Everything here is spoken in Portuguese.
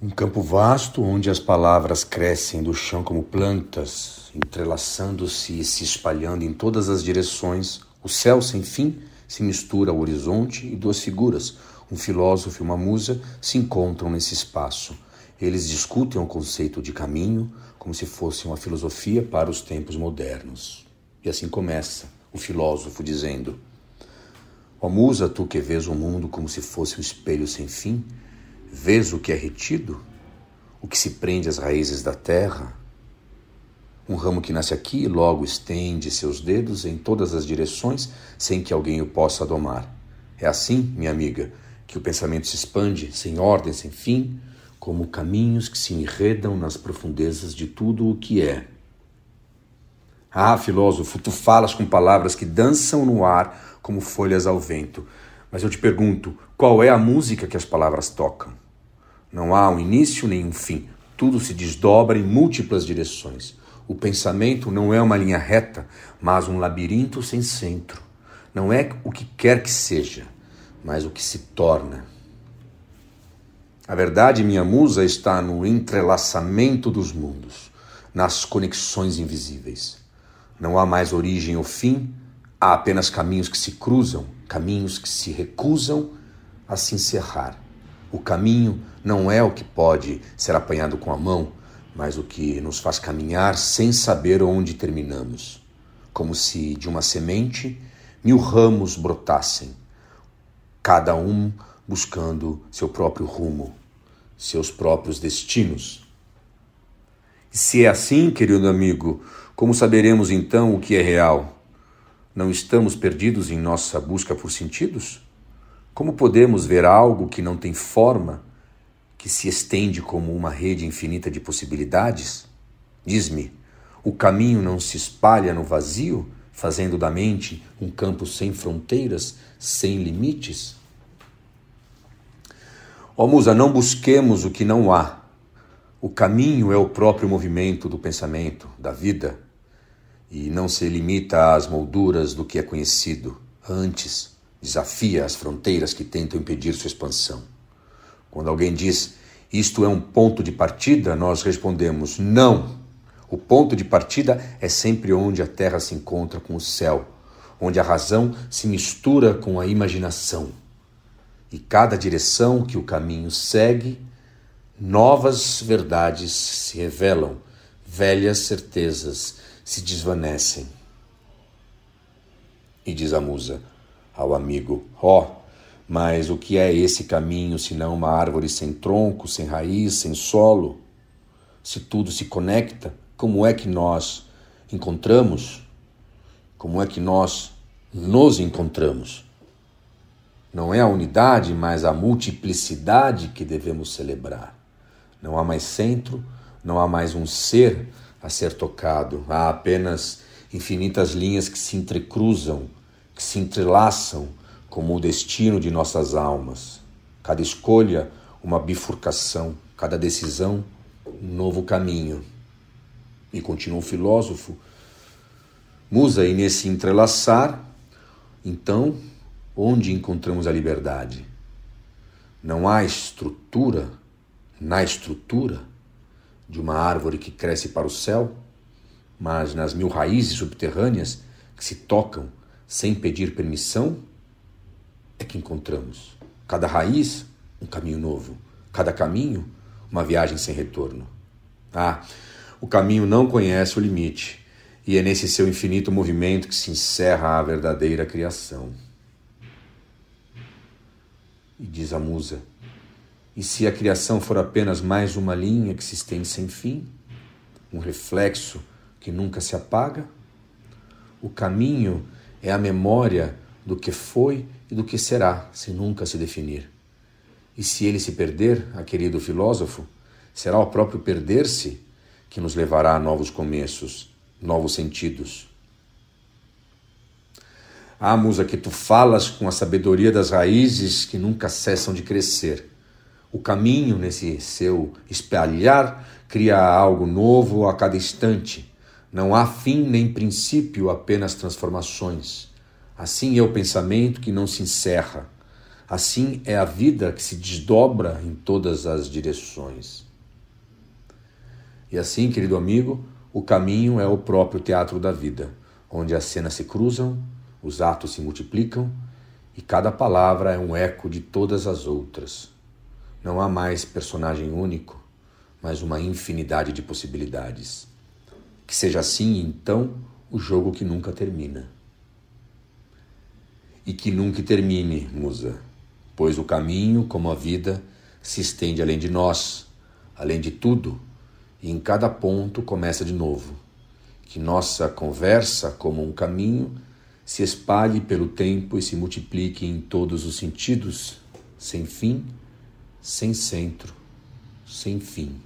Um campo vasto onde as palavras crescem do chão como plantas, entrelaçando-se e se espalhando em todas as direções. O céu sem fim se mistura ao horizonte e duas figuras, um filósofo e uma musa, se encontram nesse espaço. Eles discutem o conceito de caminho como se fosse uma filosofia para os tempos modernos. E assim começa o filósofo dizendo: ó musa, tu que vês o mundo como se fosse um espelho sem fim, vês o que é retido, o que se prende às raízes da terra? Um ramo que nasce aqui logo estende seus dedos em todas as direções sem que alguém o possa domar. É assim, minha amiga, que o pensamento se expande, sem ordem, sem fim, como caminhos que se enredam nas profundezas de tudo o que é. Ah, filósofo, tu falas com palavras que dançam no ar como folhas ao vento. Mas eu te pergunto, qual é a música que as palavras tocam? Não há um início nem um fim. Tudo se desdobra em múltiplas direções. O pensamento não é uma linha reta, mas um labirinto sem centro. Não é o que quer que seja, mas o que se torna. A verdade, minha musa, está no entrelaçamento dos mundos, nas conexões invisíveis. Não há mais origem ou fim, há apenas caminhos que se cruzam, caminhos que se recusam a se encerrar. O caminho não é o que pode ser apanhado com a mão, mas o que nos faz caminhar sem saber onde terminamos. Como se de uma semente 1000 ramos brotassem, cada um buscando seu próprio rumo, seus próprios destinos. E se é assim, querido amigo, como saberemos então o que é real? Não estamos perdidos em nossa busca por sentidos? Como podemos ver algo que não tem forma, que se estende como uma rede infinita de possibilidades? Diz-me, o caminho não se espalha no vazio, fazendo da mente um campo sem fronteiras, sem limites? Ó musa, não busquemos o que não há. O caminho é o próprio movimento do pensamento, da vida, e não se limita às molduras do que é conhecido. Antes, desafia as fronteiras que tentam impedir sua expansão. Quando alguém diz, isto é um ponto de partida, nós respondemos, não. O ponto de partida é sempre onde a terra se encontra com o céu, onde a razão se mistura com a imaginação. E cada direção que o caminho segue, novas verdades se revelam, velhas certezas se desvanecem. E diz a musa ao amigo, mas o que é esse caminho senão uma árvore sem tronco, sem raiz, sem solo? Se tudo se conecta, como é que nós encontramos? Como é que nós nos encontramos? Não é a unidade, mas a multiplicidade que devemos celebrar. Não há mais centro, não há mais um ser a ser tocado. Há apenas infinitas linhas que se entrecruzam, que se entrelaçam como o destino de nossas almas. Cada escolha, uma bifurcação. Cada decisão, um novo caminho. E continua o filósofo. Musa, e nesse entrelaçar, então, onde encontramos a liberdade? Não há estrutura, na estrutura de uma árvore que cresce para o céu, mas nas 1000 raízes subterrâneas que se tocam sem pedir permissão, é que encontramos. Cada raiz, um caminho novo. Cada caminho, uma viagem sem retorno. O caminho não conhece o limite, e é nesse seu infinito movimento que se encerra a verdadeira criação. E diz a musa, e se a criação for apenas mais uma linha que se estende sem fim, um reflexo que nunca se apaga? O caminho é a memória do que foi e do que será, se nunca se definir. E se ele se perder, querido filósofo, será o próprio perder-se que nos levará a novos começos, novos sentidos. Musa, que tu falas com a sabedoria das raízes que nunca cessam de crescer. O caminho, nesse seu espalhar, cria algo novo a cada instante. Não há fim nem princípio, apenas transformações. Assim é o pensamento que não se encerra. Assim é a vida que se desdobra em todas as direções. E assim, querido amigo, o caminho é o próprio teatro da vida, onde as cenas se cruzam, os atos se multiplicam e cada palavra é um eco de todas as outras. Não há mais personagem único, mas uma infinidade de possibilidades. Que seja assim, então, o jogo que nunca termina. E que nunca termine, musa, pois o caminho, como a vida, se estende além de nós, além de tudo, e em cada ponto começa de novo. Que nossa conversa, como um caminho, se espalhe pelo tempo e se multiplique em todos os sentidos, sem fim, sem centro, sem fim.